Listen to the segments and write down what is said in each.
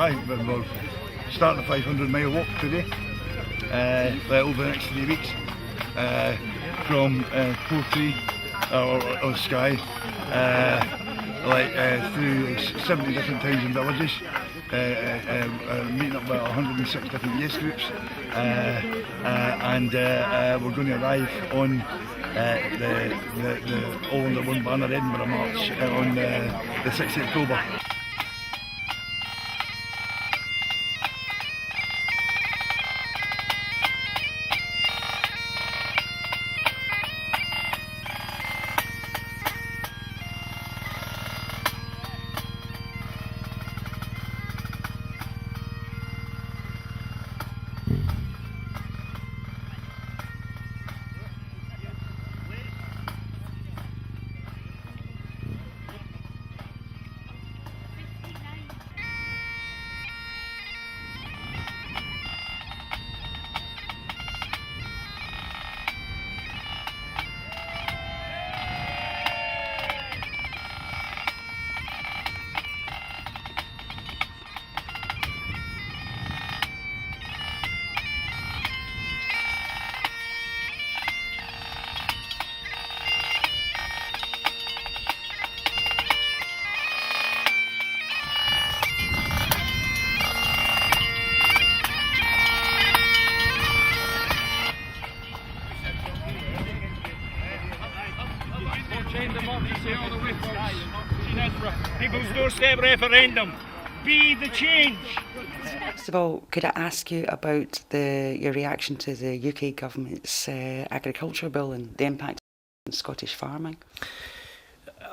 We're starting a 500-mile walk today, over the next 3 weeks, from Portree or Skye, through 70 different towns and villages, meeting up with 106 different youth groups, and we're going to arrive on the All Under One Banner Edinburgh March on the 6th of October. Democracy all the way from Edinburgh. People's doorstep referendum. Be the change. First of all, could I ask you about your reaction to the UK government's agriculture bill and the impact on Scottish farming?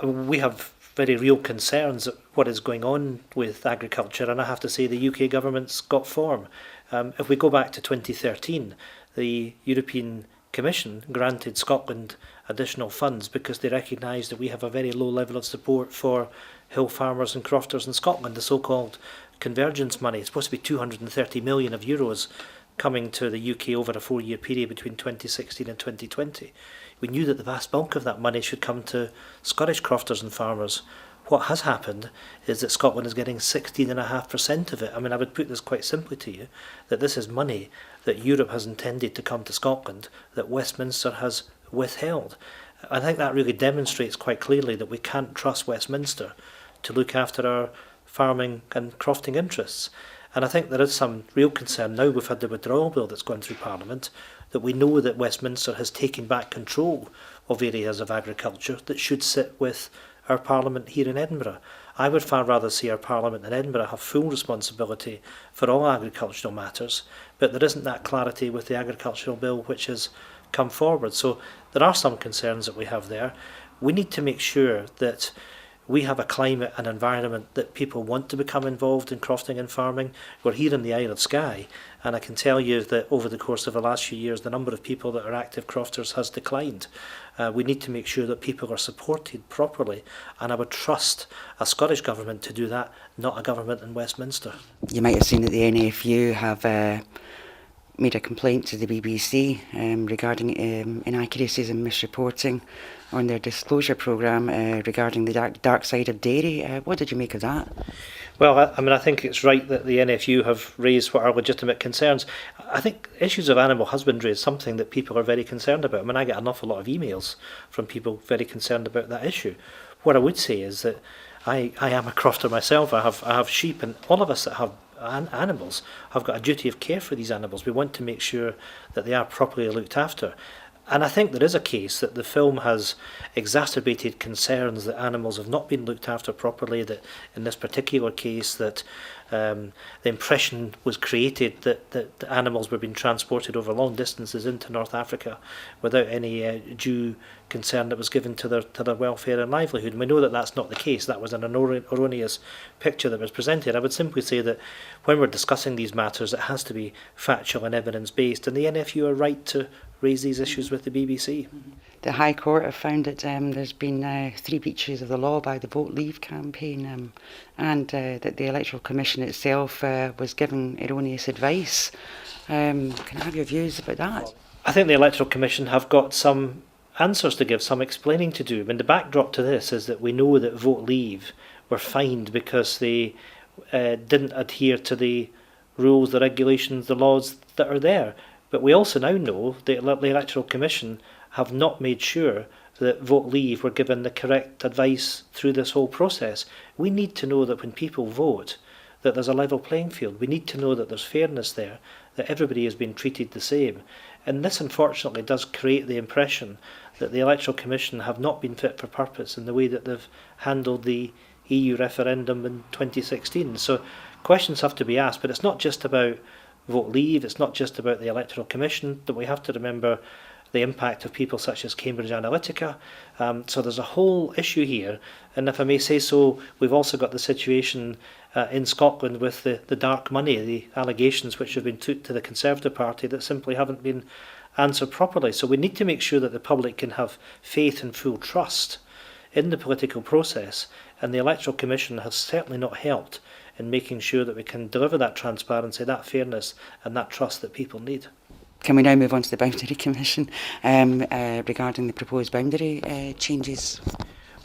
We have very real concerns at what is going on with agriculture, and I have to say the UK government's got form. If we go back to 2013, the European Commission granted Scotland additional funds because they recognised that we have a very low level of support for hill farmers and crofters in Scotland, the so-called convergence money. It's supposed to be 230 million of euros coming to the UK over a 4-year period between 2016 and 2020. We knew that the vast bulk of that money should come to Scottish crofters and farmers. What has happened is that Scotland is getting 16.5% of it. I mean, I would put this quite simply to you, that this is money that Europe has intended to come to Scotland that Westminster has withheld. I think that really demonstrates quite clearly that we can't trust Westminster to look after our farming and crofting interests. And I think there is some real concern now we've had the withdrawal bill that's gone through Parliament, that we know that Westminster has taken back control of areas of agriculture that should sit with our Parliament here in Edinburgh. I would far rather see our Parliament in Edinburgh have full responsibility for all agricultural matters, but there isn't that clarity with the agricultural bill which has come forward. So there are some concerns that we have there. We need to make sure that we have a climate and environment that people want to become involved in crofting and farming. We're here in the Isle of Skye, and I can tell you that over the course of the last few years, the number of people that are active crofters has declined. We need to make sure that people are supported properly, and I would trust a Scottish government to do that, not a government in Westminster. You might have seen that the NFU have made a complaint to the BBC regarding inaccuracies and misreporting on their disclosure programme regarding the dark side of dairy. What did you make of that? Well, I think it's right that the NFU have raised what are legitimate concerns. I think issues of animal husbandry is something that people are very concerned about. I mean, I get an awful lot of emails from people very concerned about that issue. What I would say is that I am a crofter myself. I have sheep, and all of us that have animals have got a duty of care for these animals. We want to make sure that they are properly looked after. And I think there is a case that the film has exacerbated concerns that animals have not been looked after properly, that in this particular case that the impression was created that the animals were being transported over long distances into North Africa without any due concern that was given to their welfare and livelihood. And we know that that's not the case. That was an erroneous picture that was presented. I would simply say that when we're discussing these matters, it has to be factual and evidence-based, and the NFU are right to raise these issues with the BBC. The High Court have found that there's been 3 breaches of the law by the Vote Leave campaign, and that the Electoral Commission itself was giving erroneous advice. Can I have your views about that? I think the Electoral Commission have got some answers to give, some explaining to do. I mean, the backdrop to this is that we know that Vote Leave were fined because they didn't adhere to the rules, the regulations, the laws that are there. But we also now know that the Electoral Commission have not made sure that Vote Leave were given the correct advice through this whole process. We need to know that when people vote, that there's a level playing field. We need to know that there's fairness there, that everybody is being treated the same. And this unfortunately does create the impression that the Electoral Commission have not been fit for purpose in the way that they've handled the EU referendum in 2016. So questions have to be asked, but it's not just about Vote Leave, it's not just about the Electoral Commission, that we have to remember the impact of people such as Cambridge Analytica. So there's a whole issue here, and if I may say so, we've also got the situation in Scotland with the dark money, the allegations which have been put to the Conservative Party that simply haven't been answered properly. So we need to make sure that the public can have faith and full trust in the political process, and the Electoral Commission has certainly not helped in making sure that we can deliver that transparency, that fairness and that trust that people need. Can we now move on to the Boundary Commission regarding the proposed boundary changes?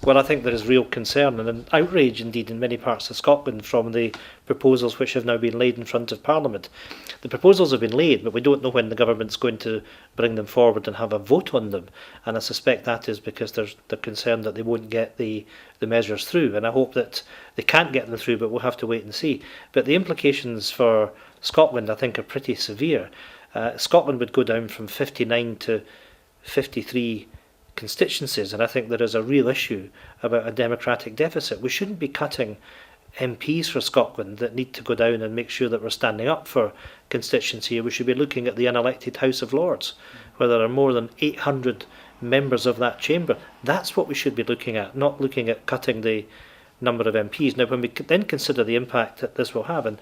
Well, I think there is real concern and an outrage indeed in many parts of Scotland from the proposals which have now been laid in front of Parliament. The proposals have been laid, but we don't know when the government's going to bring them forward and have a vote on them. And I suspect that is because they're concerned that they won't get the measures through. And I hope that they can't get them through, but we'll have to wait and see. But the implications for Scotland, I think, are pretty severe. Scotland would go down from 59 to 53 constituencies, and I think there is a real issue about a democratic deficit. We shouldn't be cutting MPs for Scotland that need to go down and make sure that we're standing up for constituency. We should be looking at the unelected House of Lords, where there are more than 800 members of that chamber. That's what we should be looking at, not looking at cutting the number of MPs. Now, when we then consider the impact that this will have, and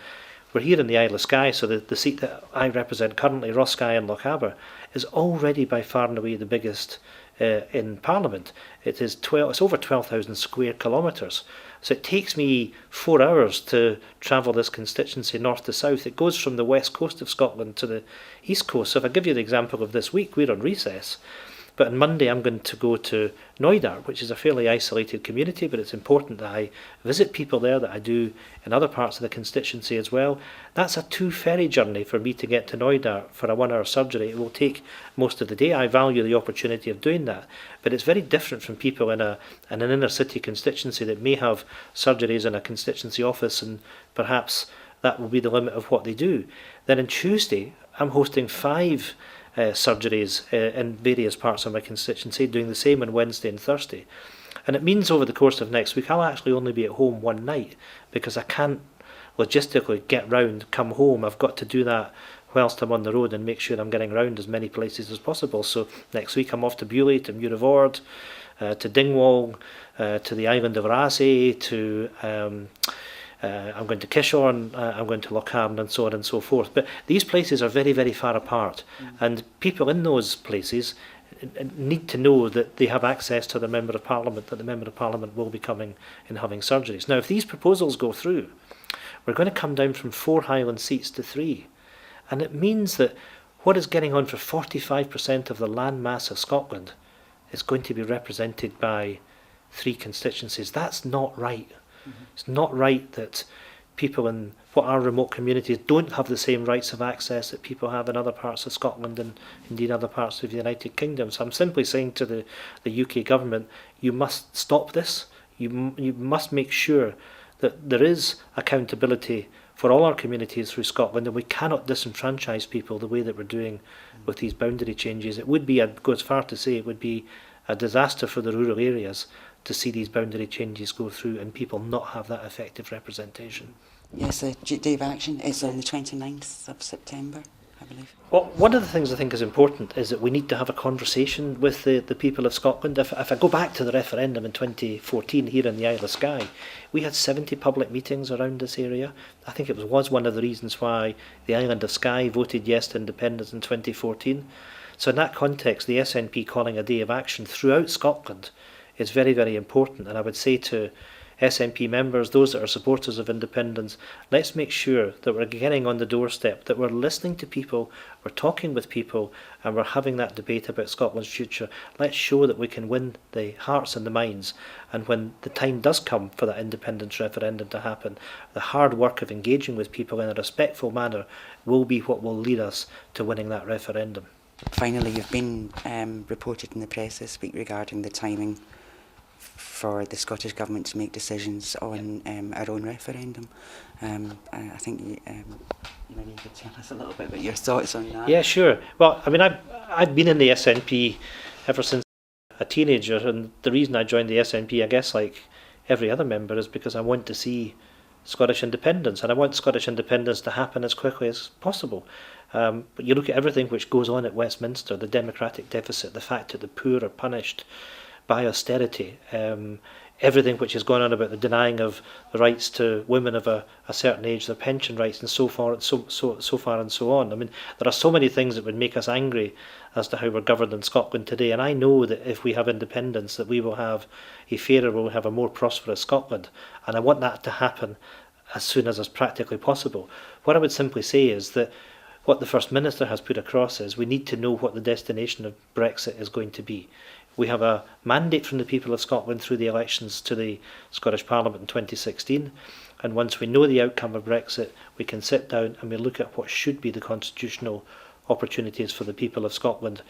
we're here in the Isle of Skye, so the seat that I represent currently, Skye and Lochaber, is already by far and away the biggest in Parliament. It's over 12,000 square kilometres. So it takes me 4 hours to travel this constituency north to south. It goes from the west coast of Scotland to the east coast. So if I give you the example of this week, we're on recess. But on Monday I'm going to go to Knoydart, which is a fairly isolated community, but it's important that I visit people there that I do in other parts of the constituency as well. That's a 2 ferry journey for me to get to Knoydart for a 1 hour surgery. It will take most of the day. I value the opportunity of doing that, but it's very different from people in an inner city constituency that may have surgeries in a constituency office, and perhaps that will be the limit of what they do. Then on Tuesday I'm hosting 5 surgeries in various parts of my constituency, doing the same on Wednesday and Thursday. And it means over the course of next week I'll actually only be at home one night, because I can't logistically get round, come home. I've got to do that whilst I'm on the road and make sure I'm getting round as many places as possible. So next week I'm off to Beaulieu, to Muirvord, to Dingwall, to the island of Raasay, to I'm going to Kishorn, I'm going to Lochaber, and so on and so forth. But these places are very, very far apart, and people in those places need to know that they have access to the Member of Parliament, that the Member of Parliament will be coming and having surgeries. Now, if these proposals go through, we're going to come down from 4 Highland seats to 3. And it means that what is getting on for 45% of the land mass of Scotland is going to be represented by 3 constituencies. That's not right. It's not right that people in what are remote communities don't have the same rights of access that people have in other parts of Scotland and indeed other parts of the United Kingdom. So I'm simply saying to the UK government, you must stop this. You must make sure that there is accountability for all our communities through Scotland, and we cannot disenfranchise people the way that we're doing with these boundary changes. It would be, I'd go as far to say, it would be a disaster for the rural areas to see these boundary changes go through and people not have that effective representation. Yes, the day of action is on the 29th of September, I believe. Well, one of the things I think is important is that we need to have a conversation with the people of Scotland. If I go back to the referendum in 2014 here in the Isle of Skye, we had 70 public meetings around this area. I think it was one of the reasons why the island of Skye voted yes to independence in 2014. So in that context, the SNP calling a day of action throughout Scotland is very, very important. And I would say to SNP members, those that are supporters of independence, let's make sure that we're getting on the doorstep, that we're listening to people, we're talking with people, and we're having that debate about Scotland's future. Let's show that we can win the hearts and the minds, and when the time does come for that independence referendum to happen, the hard work of engaging with people in a respectful manner will be what will lead us to winning that referendum. Finally, you've been reported in the press this week regarding the timing for the Scottish Government to make decisions on our own referendum. I think you maybe could tell us a little bit about your thoughts on that. Yeah, sure. Well, I mean, I've been in the SNP ever since a teenager, and the reason I joined the SNP, I guess, like every other member, is because I want to see Scottish independence, and I want Scottish independence to happen as quickly as possible. But you look at everything which goes on at Westminster, the democratic deficit, the fact that the poor are punished by austerity, everything which has gone on about the denying of the rights to women of a certain age, their pension rights, and so far and so on. I mean, there are so many things that would make us angry as to how we're governed in Scotland today, and I know that if we have independence, that we will have a fairer, we'll have a more prosperous Scotland, and I want that to happen as soon as is practically possible. What I would simply say is that what the First Minister has put across is we need to know what the destination of Brexit is going to be. We have a mandate from the people of Scotland through the elections to the Scottish Parliament in 2016, and once we know the outcome of Brexit, we can sit down and we look at what should be the constitutional opportunities for the people of Scotland.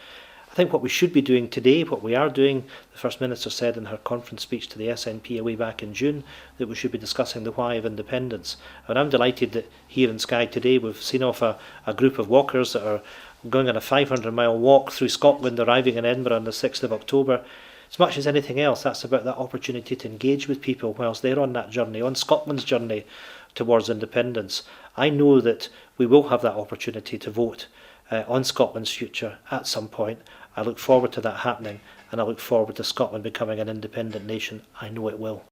I think what we should be doing today, what we are doing, the First Minister said in her conference speech to the SNP way back in June, that we should be discussing the why of independence. And I'm delighted that here in Skye today we've seen off a group of walkers that are going on a 500-mile walk through Scotland, arriving in Edinburgh on the 6th of October. As much as anything else, that's about that opportunity to engage with people whilst they're on that journey, on Scotland's journey towards independence. I know that we will have that opportunity to vote on Scotland's future at some point. I look forward to that happening, and I look forward to Scotland becoming an independent nation. I know it will.